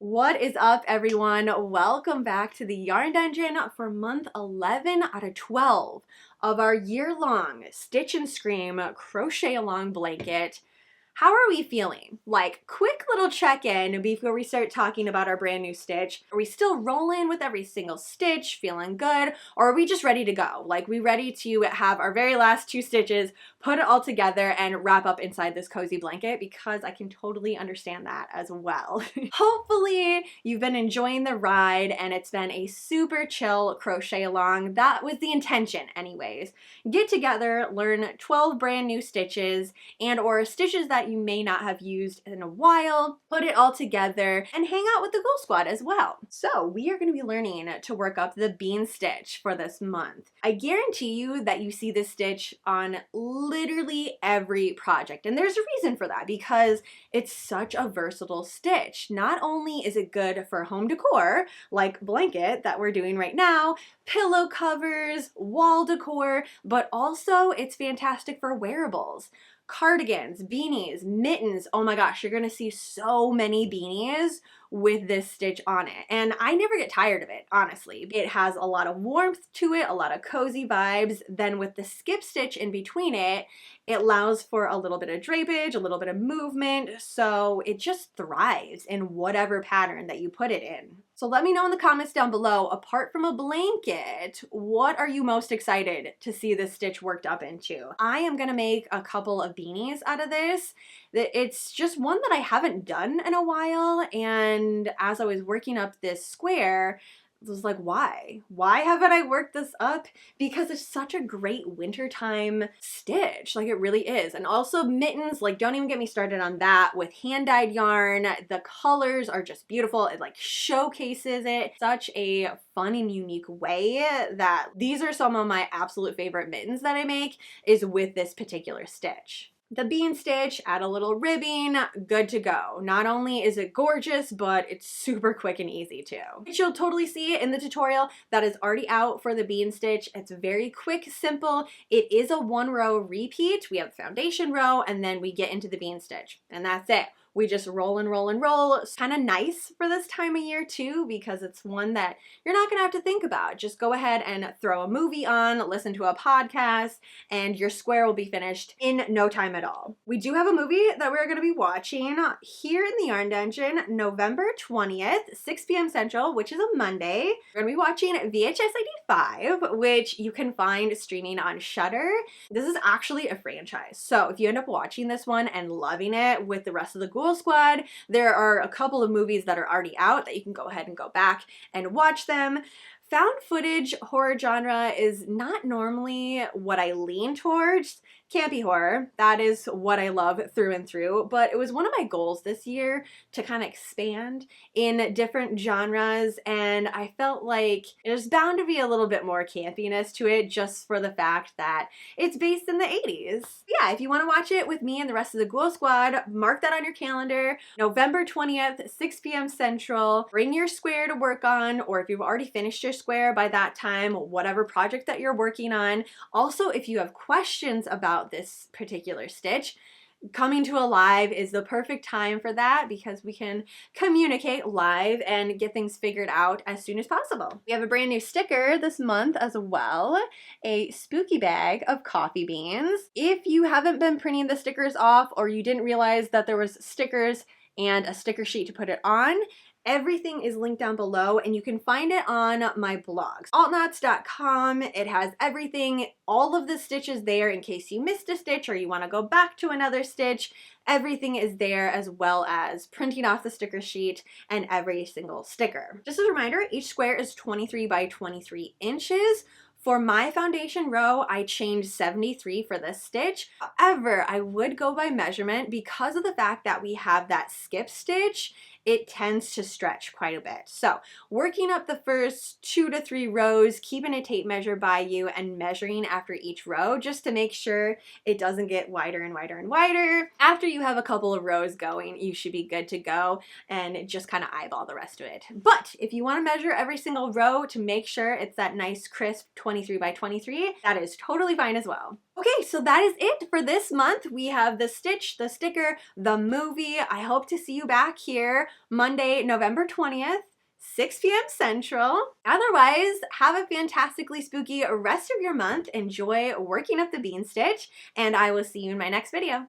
What is up, everyone? Welcome back to the Yarn Dungeon for month 11 out of 12 of our year-long Stitch and Scream crochet along blanket. How are we feeling? Like, quick little check-in before we start talking about our brand new stitch. Are we still rolling with every single stitch, feeling good? Or are we just ready to go? Like, we ready to have our very last two stitches, put it all together, and wrap up inside this cozy blanket? Because I can totally understand that as well. Hopefully, you've been enjoying the ride and it's been a super chill crochet along. That was the intention anyways. Get together, learn 12 brand new stitches and or stitches that you may not have used in a while, put it all together, and hang out with the Ghoul Squad as well. So we are going to be learning to work up the bean stitch for this month. I guarantee you that you see this stitch on literally every project, and there's a reason for that because it's such a versatile stitch. Not only is it good for home decor, like blanket that we're doing right now, pillow covers, wall decor, but also it's fantastic for wearables. Cardigans, beanies, mittens. Oh my gosh, you're gonna see so many beanies with this stitch on it. And I never get tired of it, honestly. It has a lot of warmth to it, a lot of cozy vibes. Then with the skip stitch in between it, it allows for a little bit of drapage, a little bit of movement. So it just thrives in whatever pattern that you put it in. So let me know in the comments down below, apart from a blanket, what are you most excited to see this stitch worked up into? I am gonna make a couple of beanies out of this. It's just one that I haven't done in a while, and as I was working up this square, I was like, why? Why haven't I worked this up? Because it's such a great wintertime stitch. Like, it really is. And also mittens, like, don't even get me started on that with hand-dyed yarn. The colors are just beautiful. It like showcases it such a fun and unique way that these are some of my absolute favorite mittens that I make is with this particular stitch. The bean stitch, add a little ribbing, good to go. Not only is it gorgeous, but it's super quick and easy too. You'll totally see it in the tutorial that is already out for the bean stitch. It's very quick, simple. It is a one row repeat. We have the foundation row and then we get into the bean stitch and that's it. We just roll and roll and roll. It's kind of nice for this time of year too because it's one that you're not gonna have to think about. Just go ahead and throw a movie on, listen to a podcast, and your square will be finished in no time at all. We do have a movie that we're gonna be watching here in the Yarn Dungeon, November 20th, 6 p.m. Central, which is a Monday. We're gonna be watching VHS ID 5, which you can find streaming on Shudder. This is actually a franchise. So if you end up watching this one and loving it with the rest of the Ghoul Squad, there are a couple of movies that are already out that you can go ahead and go back and watch them. Found footage horror genre is not normally what I lean towards. Campy horror, that is what I love through and through, but it was one of my goals this year to kind of expand in different genres, and I felt like there's bound to be a little bit more campiness to it just for the fact that it's based in the 80s. Yeah, if you want to watch it with me and the rest of the Ghoul Squad, mark that on your calendar, November 20th, 6 p.m. Central. Bring your square to work on, or if you've already finished your square by that time, whatever project that you're working on. Also, if you have questions about this particular stitch, coming to a live is the perfect time for that because we can communicate live and get things figured out as soon as possible. We have a brand new sticker this month as well, a spooky bag of coffee beans. If you haven't been printing the stickers off or you didn't realize that there was stickers and a sticker sheet to put it on, everything is linked down below and you can find it on my blogs. altknots.com. It has everything, all of the stitches there in case you missed a stitch or you want to go back to another stitch. Everything is there as well as printing off the sticker sheet and every single sticker. Just as a reminder, each square is 23 by 23 inches. For my foundation row, I changed 73 for this stitch. However, I would go by measurement because of the fact that we have that skip stitch. It tends to stretch quite a bit. So working up the first 2 to 3 rows, keeping a tape measure by you and measuring after each row just to make sure it doesn't get wider and wider and wider. After you have a couple of rows going, you should be good to go and just kind of eyeball the rest of it. But if you want to measure every single row to make sure it's that nice crisp 23 by 23, that is totally fine as well. Okay, so that is it for this month. We have the stitch, the sticker, the movie. I hope to see you back here Monday, November 20th, 6 p.m. Central. Otherwise, have a fantastically spooky rest of your month. Enjoy working up the bean stitch, and I will see you in my next video.